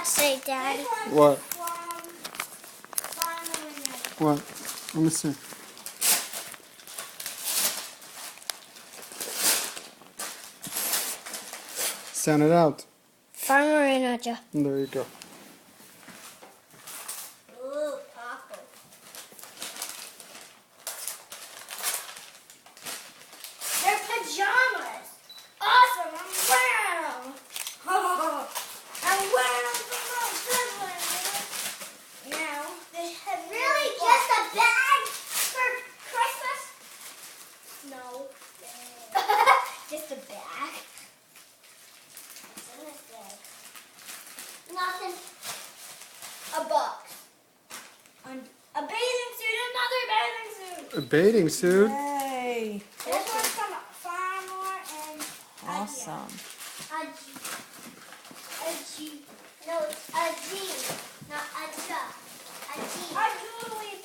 that say, Daddy? What? What? Let me see. Sound it out. Farmer Ninja. There you go. Ooh, Papa. They're pajamas. Awesome, I'm wearing them. I'm wearing them for my good one. Now, they have really just a bag for Christmas? No. Just a bag. What's in this bag? Nothing. A box. A bathing suit, another bathing suit. A bathing suit? Yay! This one's from Farmer and Awesome. A G. No, it's a G, not a J. A G. A Julie